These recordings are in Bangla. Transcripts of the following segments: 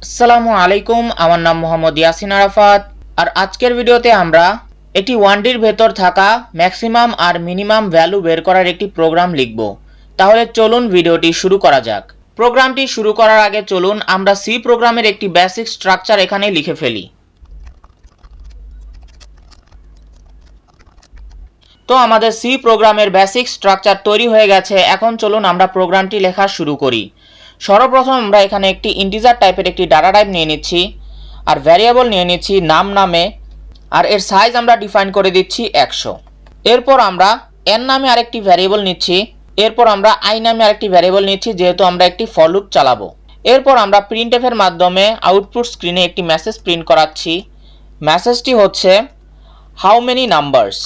আসসালামু আলাইকুম, আমার নাম মোহাম্মদ ইয়াসিন আরাফাত। আর আজকের ভিডিওতে আমরা একটি ওয়ানডির ভেতর থাকা ম্যাক্সিমাম আর মিনিমাম ভ্যালু বের করার একটি প্রোগ্রাম লিখব। তাহলে চলুন ভিডিওটি শুরু করা যাক। প্রোগ্রামটি শুরু করার আগে চলুন আমরা সি প্রোগ্রামের একটি বেসিক স্ট্রাকচার এখানে লিখে ফেলি। তো আমাদের সি প্রোগ্রামের বেসিক স্ট্রাকচার তৈরি হয়ে গেছে। এখন চলুন আমরা প্রোগ্রামটি লেখা শুরু করি। সর্বপ্রথম আমরা এখানে একটি ইন্টিজার টাইপের একটি ডাটা টাইপ নিয়ে নিচ্ছি আর ভ্যারিয়েবল নিয়ে নিচ্ছি নাম নামে, আর এর সাইজ আমরা ডিফাইন করে দিচ্ছি 100। এরপর আমরা এন নামে আরেকটি ভ্যারিয়েবল নিচ্ছি। এরপর আমরা আই নামে আরেকটি ভ্যারিয়েবল নিচ্ছি, যেহেতু আমরা একটি ফর লুপ চালাবো। এরপর আমরা প্রিন্টএফ এর মাধ্যমে আউটপুট স্ক্রিনে একটি মেসেজ প্রিন্ট করাচ্ছি। মেসেজটি হচ্ছে হাউ মেনি নাম্বারস।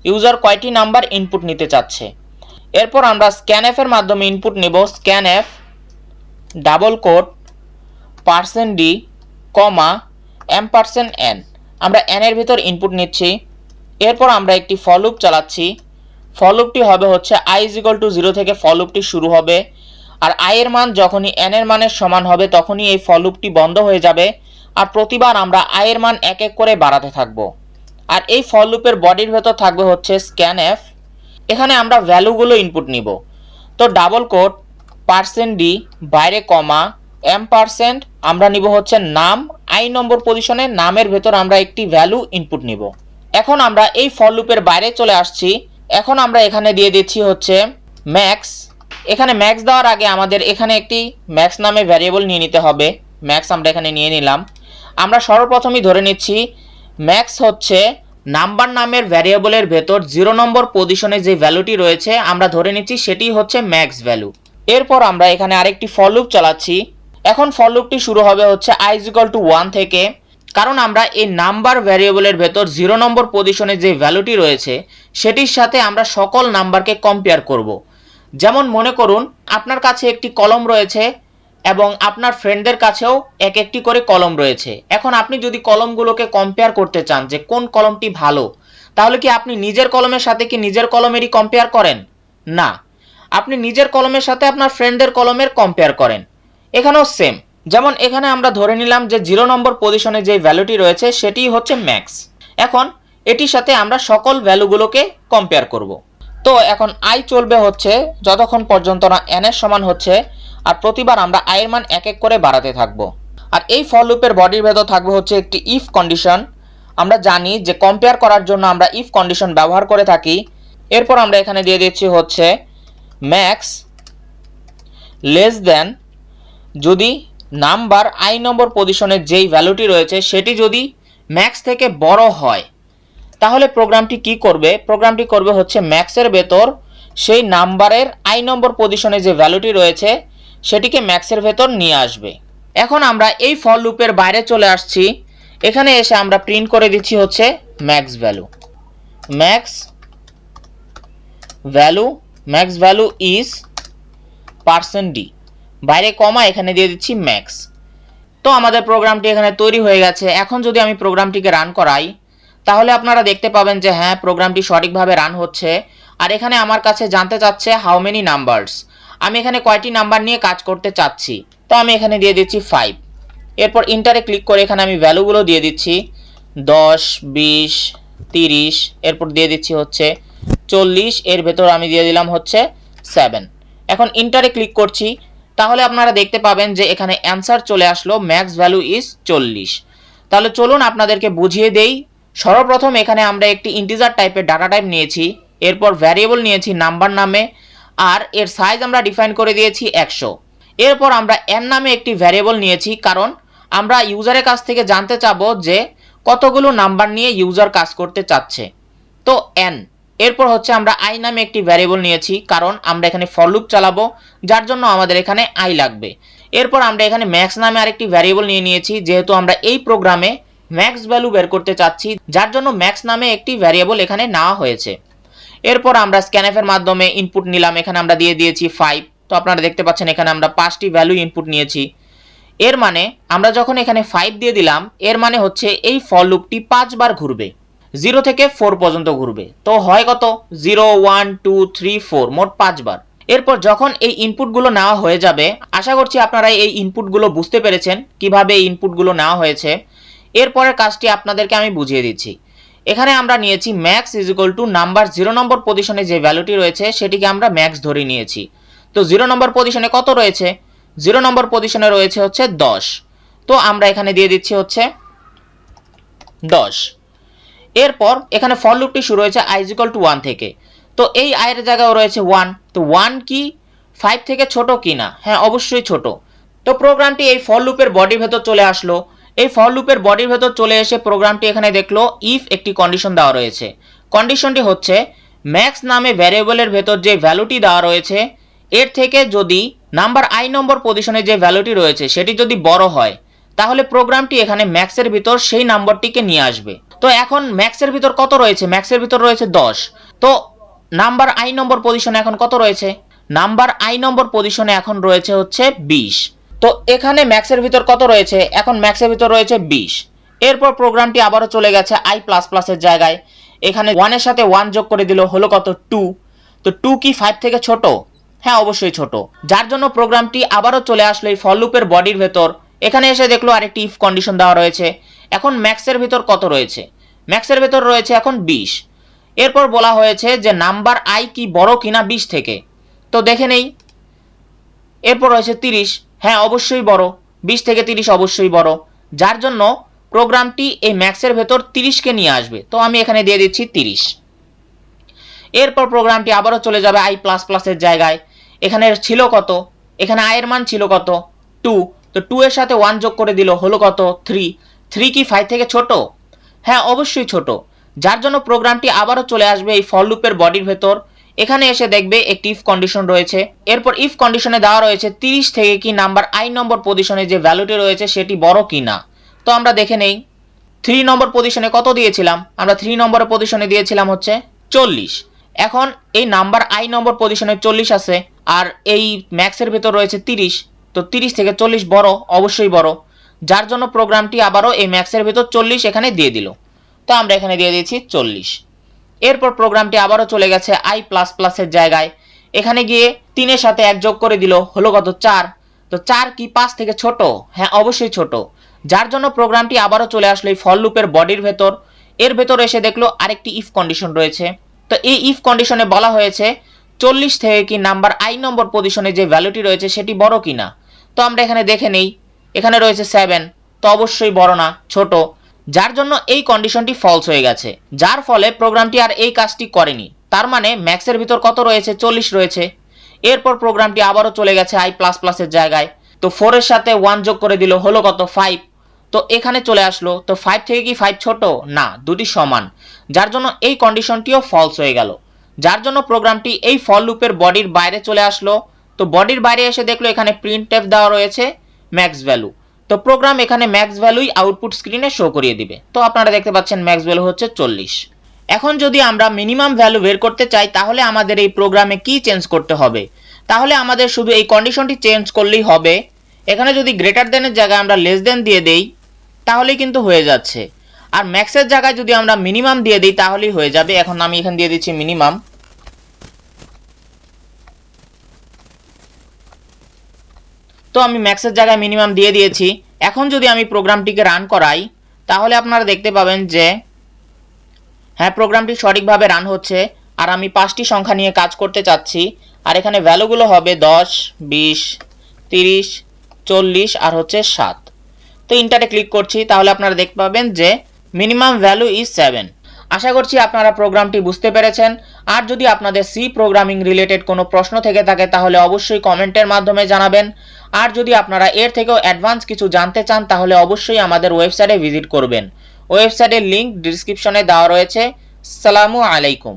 ইউজার কয়টি নাম্বার ইনপুট নিতে চাচ্ছে। এরপর আমরা স্ক্যানএফ এর মাধ্যমে ইনপুট নেব। Scanf double quote %d, $m%n। আমরা n এর ভিতর ইনপুট নিচ্ছি। এরপর আমরা একটি ফর লুপ চালাচ্ছি। ফর লুপটি হবে হচ্ছে i = 0 থেকে ফর লুপটি শুরু হবে, আর i এর মান যখনই n এর মানের সমান হবে তখনই এই ফর লুপটি বন্ধ হয়ে যাবে। আর প্রতিবার আমরা i এর মান এক এক করে বাড়াতে থাকব। আর এই ফর লুপের বডির ভেতর থাকবে হচ্ছে স্ক্যানএফ। এখানে আমরা ভ্যালুগুলো ইনপুট নিব। তো ডাবল কোট %d, বাইরে কমা, $m%, আমরা নিব হচ্ছে নাম। আই নম্বর পজিশনে নামের ভেতর আমরা একটি ভ্যালু ইনপুট নিব। এখন আমরা এই ফর লুপের বাইরে চলে আসছি। এখন আমরা এখানে দিয়ে দিচ্ছি হচ্ছে ম্যাক্স। এখানে ম্যাক্স দেওয়ার আগে আমাদের এখানে একটি ম্যাক্স নামে ভ্যারিয়েবল নিয়ে নিতে হবে। ম্যাক্স আমরা এখানে নিয়ে নিলাম। আমরা সর্বপ্রথমই ধরে নিচ্ছি ম্যাক্স হচ্ছে নাম্বার নামের ভ্যারিয়েবলের ভেতর 0 নম্বর পজিশনে যে ভ্যালুটি রয়েছে আমরা ধরে নিচ্ছি সেটি হচ্ছে ম্যাক্স ভ্যালু। এরপর আমরা এখানে আরেকটি ফর লুপ চালাচ্ছি। এখন ফর লুপটি শুরু হবে হচ্ছে i = 1 থেকে, কারণ আমরা এই নাম্বার ভ্যারিয়েবলের ভেতর 0 নম্বর পজিশনে যে ভ্যালুটি রয়েছে সেটির সাথে আমরা সকল নাম্বারকে কম্পেয়ার করব। যেমন মনে করুন আপনার কাছে একটি কলম রয়েছে এবং আপনার ফ্রেন্ডদের কাছেও এক একটি করে কলম রয়েছে। এখন আপনি যদি কলমগুলোকে কম্পেয়ার করতে চান যে কোন কলমটি ভালো, তাহলে কি আপনি নিজের কলমের সাথে কি নিজের কলমেরই কম্পেয়ার করেন? না, আপনি নিজের কলমের সাথে আপনার ফ্রেন্ডদের কলমের কম্পেয়ার করেন। এখানেও সেম। যেমন এখানে আমরা ধরে নিলাম যে 0 নম্বর পজিশনে যে ভ্যালুটি রয়েছে সেটি হচ্ছে ম্যাক্স। এখন এটির সাথে আমরা সকল ভ্যালুগুলোকে কম্পেয়ার করব। তো এখন i চলবে হচ্ছে যতক্ষণ পর্যন্ত না n এর সমান হচ্ছে, আর প্রতিবার আমরা i এর মান এক এক করে বাড়াতে থাকব। আর এই ফর লুপের বডির ভেতর থাকবে হচ্ছে একটি ইফ কন্ডিশন। আমরা জানি যে কম্পেয়ার করার জন্য আমরা ইফ কন্ডিশন ব্যবহার করে থাকি। এরপর আমরা এখানে দিয়ে দিচ্ছি হচ্ছে ম্যাক্স লেস দেন, যদি নাম্বার i নম্বর পজিশনের যেই ভ্যালুটি রয়েছে সেটি যদি ম্যাক্স থেকে বড় হয়, তাহলে প্রোগ্রামটি কি করবে? প্রোগ্রামটি করবে হচ্ছে ম্যাক্সের ভেতর সেই নাম্বারের i নম্বর পজিশনে যে ভ্যালুটি রয়েছে সেটিকে ম্যাক্সের ভেতর নিয়ে আসবে। এখন আমরা এই ফর লুপের বাইরে চলে আসছি। এখানে এসে আমরা প্রিন্ট করে দিচ্ছি হচ্ছে max value. Max value is %d, বাইরে কমা, এখানে দিয়ে দিচ্ছি ম্যাক্স। তো আমাদের প্রোগ্রামটি এখানে তৈরি হয়ে গেছে। এখন যদি আমি প্রোগ্রামটিকে রান করাই তাহলে আপনারা দেখতে পাবেন যে হ্যাঁ, প্রোগ্রামটি সঠিকভাবে রান হচ্ছে। আর এখানে আমার কাছে জানতে চাচ্ছে হাউ মেনি নাম্বারস, আমি এখানে কয়টি নাম্বার নিয়ে কাজ করতে চাচ্ছি। তো আমি এখানে দিয়ে দিচ্ছি 5। এরপর ইন্টারে ক্লিক করে এখানে আমি ভ্যালুগুলো দিয়ে দিচ্ছি 10, 20, 30, এরপর দিয়ে দিচ্ছি হচ্ছে 40, এর ভেতর আমি দিয়ে দিলাম হচ্ছে 7। এখন ইন্টারে ক্লিক করছি, তাহলে আপনারা দেখতে পাবেন যে এখানে অ্যান্সার চলে আসলো ম্যাক্স ভ্যালু ইজ 40। তাহলে চলুন আপনাদেরকে বুঝিয়ে দেই। সর্বপ্রথম এখানে আমরা একটি ইন্টিজার টাইপের ডাটা টাইপ নিয়েছি, এরপর ভ্যারিয়েবল নিয়েছি নাম্বার নামে, আর এর সাইজ আমরা ডিফাইন করে দিয়েছি 100। এরপর আমরা n নামে একটি ভ্যারিয়েবল নিয়েছি, কারণ আমরা ইউজারের কাছ থেকে জানতে চাবো যে কতগুলো নাম্বার নিয়ে ইউজার কাজ করতে চাচ্ছে, তো n। এরপর হচ্ছে আমরা i নামে একটি ভ্যারিয়েবল নিয়েছি, কারণ আমরা এখানে ফর লুপ চালাবো, যার জন্য আমাদের এখানে i লাগবে। এরপর আমরা এখানে ম্যাক্স নামে আরেকটি ভ্যারিয়েবল নিয়ে নিয়েছি, যেহেতু আমরা এই প্রোগ্রামে ম্যাক্স ভ্যালু বের করতে চাচ্ছি, যার জন্য ম্যাক্স নামে একটি ভ্যারিয়েবল এখানে নেওয়া হয়েছে। এরপর আমরা স্ক্যানএফ এর মাধ্যমে ইনপুট নিলাম, এখানে আমরা দিয়ে দিয়েছি 5। তো আপনারা দেখতে পাচ্ছেন এখানে আমরা 5টি ভ্যালু ইনপুট নিয়েছি। এর মানে আমরা যখন এখানে 5 দিয়ে দিলাম, এর মানে হচ্ছে এই ফর লুপটি 5 বার ঘুরবে, 0 থেকে 4 পর্যন্ত ঘুরবে। তো হয় কত? 0, 1, 2, 3, 4, মোট 5 বার। এরপর যখন এই ইনপুটগুলো নেওয়া হয়ে যাবে, আশা করছি আপনারা এই ইনপুটগুলো বুঝতে পেরেছেন কিভাবে এই ইনপুটগুলো নেওয়া হয়েছে। এরপরের কাজটি আপনাদেরকে আমি বুঝিয়ে দিচ্ছি। এখানে আমরা নিয়েছি max is equal to number 0 নম্বর পজিশনে যে ভ্যালুটি রয়েছে সেটিকে আমরা ম্যাক্স ধরে নিয়েছি। তো 0 নম্বর পজিশনে কত রয়েছে? 0 নম্বর পজিশনে রয়েছে হচ্ছে 10। তো আমরা এখানে দিয়ে দিচ্ছি হচ্ছে 10। এরপর এখানে ফর লুপটি শুরু হয়েছে i ইজ ইকুয়াল টু 1 থেকে। তো এই i এর জায়গায় রয়েছে 1। তো 1 কি 5 থেকে ছোট কিনা? হ্যাঁ, অবশ্যই ছোট। তো প্রোগ্রামটি এই ফর লুপের বডির ভেতর চলে আসলো। এই ফর লুপের বডির ভেতর চলে এসে প্রোগ্রামটি এখানে দেখলো ইফ একটি কন্ডিশন দেওয়া রয়েছে। কন্ডিশনটি হচ্ছে ম্যাক্স নামে ভ্যারিয়েবলের ভেতর যে ভ্যালুটি দেওয়া রয়েছে এর থেকে যদি নাম্বার i নম্বর পজিশনে যে ভ্যালুটি রয়েছে সেটি যদি বড় হয় তাহলে প্রোগ্রামটি এখানে ম্যাক্সের ভিতর সেই নাম্বারটিকে নিয়ে আসবে। তো এখন ম্যাক্সের ভিতর কত রয়েছে? ম্যাক্সের ভিতর রয়েছে 10। তো নাম্বার i নম্বর পজিশনে এখন কত রয়েছে? নাম্বার i নম্বর পজিশনে এখন রয়েছে হচ্ছে 20। তো এখানে ম্যাক্সের ভিতর কত রয়েছে? এখন ম্যাক্সের ভিতর রয়েছে 20। এরপর প্রোগ্রামটি আবারও চলে গেছে i প্লাস প্লাসের জায়গায়। এখানে 1 এর সাথে 1 যোগ করে দিল, হলো কত? 2। তো 2 কি 5 থেকে ছোট? হ্যাঁ, অবশ্যই ছোট। যার জন্য প্রোগ্রামটি আবারও চলে আসলো এই ফর লুপের বডির ভেতর। এখানে এসে দেখলো আরেকটি ইফ কন্ডিশন দেওয়া রয়েছে। এখন ম্যাক্সের ভিতর কত রয়েছে? ম্যাক্সের ভিতর রয়েছে এখন 20। এরপর বলা হয়েছে যে নাম্বার i কি বড় কিনা 20 থেকে। তো দেখে নেই। এরপর রয়েছে 30। হ্যাঁ, অবশ্যই বড়। 20 থেকে 30 অবশ্যই বড়। যার জন্য প্রোগ্রামটি এই ম্যাক্সের ভেতর 30কে নিয়ে আসবে। তো আমি এখানে দিয়ে দিচ্ছি 30। এরপর প্রোগ্রামটি আবারও চলে যাবে i প্লাস প্লাসের জায়গায়। এখানে ছিল কত? এখানে i এর মান ছিল কত? 2। তো 2 এর সাথে 1 যোগ করে দিল, হলো কত? 3। 3 কি 5 থেকে ছোট? হ্যাঁ, অবশ্যই ছোট। যার জন্য প্রোগ্রামটি আবারও চলে আসবে এই ফর লুপের বডির ভেতর। এখানে এসে দেখবে একটি ইফ কন্ডিশন রয়েছে। এরপর ইফ কন্ডিশনে দেওয়া রয়েছে 30 থেকে কি নাম্বার i নম্বর পজিশনে যে ভ্যালুটি রয়েছে সেটি বড় কিনা। তো আমরা দেখে নেই। 3 নম্বর পজিশনে কত দিয়েছিলাম? আমরা 3 নম্বরের পজিশনে দিয়েছিলাম হচ্ছে 40। এখন এই নাম্বার i নম্বর পজিশনে 40 আছে আর এই ম্যাক্সের ভেতর রয়েছে 30। তো 30 থেকে 40 বড়, অবশ্যই বড়। যার জন্য প্রোগ্রামটি আবারও এই ম্যাক্সের ভেতর 40 এখানে দিয়ে দিল। তো আমরা এখানে দিয়ে দিয়েছি 40। এরপর প্রোগ্রামটি আবারও চলে গেছে i প্লাস প্লাসের জায়গায়। এখানে গিয়ে 3 এর সাথে 1 যোগ করে দিল, হলো কত? 4। তো 4 কি 5 থেকে ছোট? হ্যাঁ, অবশ্যই ছোট। যার জন্য প্রোগ্রামটি আবারও চলে আসলো এই ফর লুপের বডির ভেতর। এর ভেতর এসে দেখলো আরেকটি ইফ কন্ডিশন রয়েছে। তো এই ইফ কন্ডিশনে বলা হয়েছে 40 থেকে কি নাম্বার i নম্বর পজিশনে যে ভ্যালুটি রয়েছে সেটি বড় কিনা। তো আমরা এখানে দেখে নেই। এখানে রয়েছে 7। তো অবশ্যই বড় না, ছোট। যার জন্য এই কন্ডিশনটি ফলস হয়ে গেছে। যার ফলে প্রোগ্রামটি আর এই কাজটি করেনি। তার মানে ম্যাক্সের ভিতর কত রয়েছে? 40 রয়েছে। এরপর প্রোগ্রামটি আবারও চলে গেছে i প্লাস প্লাসের জায়গায়। তো 4 এর সাথে 1 যোগ করে দিল, হলো কত? 5। তো এখানে চলে আসলো। তো 5 থেকে কি 5 ছোট? না, দুটি সমান। যার জন্য এই কন্ডিশনটিও ফলস হয়ে গেল। যার জন্য প্রোগ্রামটি এই ফর লুপের বডির বাইরে চলে আসলো। তো বডির বাইরে এসে দেখলো এখানে প্রিন্টএফ দেওয়া রয়েছে ম্যাক্স ভ্যালু। তো প্রোগ্রাম এখানে ম্যাক্স ভ্যালুই আউটপুট স্ক্রিনে শো করিয়ে দিবে। তো আপনারা দেখতে পাচ্ছেন ম্যাক্স ভ্যালু হচ্ছে 40। এখন যদি আমরা মিনিমাম ভ্যালু বের করতে চাই তাহলে আমাদের এই প্রোগ্রামে কি চেঞ্জ করতে হবে? তাহলে আমাদের শুধু এই কন্ডিশনটি চেঞ্জ করলেই হবে। এখানে যদি গ্রেটার দেনের জায়গায় আমরা লেস দেন দিয়ে দেই তাহলেই কিন্তু হয়ে যাচ্ছে। আর ম্যাক্সের জায়গায় যদি আমরা মিনিমাম দিয়ে দিই তাহলেই হয়ে যাবে। এখন আমি এখানে দিয়ে দিচ্ছি মিনিমাম। তো আমি ম্যাক্সের জায়গায় মিনিমাম দিয়ে দিয়েছি। এখন যদি আমি প্রোগ্রামটিকে রান করাই তাহলে আপনারা দেখতে পাবেন যে হ্যাঁ, প্রোগ্রামটি সঠিকভাবে রান হচ্ছে। আর আমি 5টি সংখ্যা নিয়ে কাজ করতে চাচ্ছি। আর এখানে ভ্যালুগুলো হবে 10, 20, 30, 40 আর হচ্ছে 7। তো ইন্টারে ক্লিক করছি, তাহলে আপনারা দেখতে পাবেন যে মিনিমাম ভ্যালু ইজ 7। আশা করছি আপনারা প্রোগ্রামটি বুঝতে পেরেছেন। আর যদি আপনাদের সি প্রোগ্রামিং রিলেটেড কোনো প্রশ্ন থেকে থাকে তাহলে অবশ্যই কমেন্টের মাধ্যমে জানাবেন। আর যদি আপনারা এর থেকেও অ্যাডভান্স কিছু জানতে চান তাহলে অবশ্যই আমাদের ওয়েবসাইটে ভিজিট করবেন। ওয়েবসাইটের লিংক ডেসক্রিপশনে দেওয়া রয়েছে। আসসালামু আলাইকুম।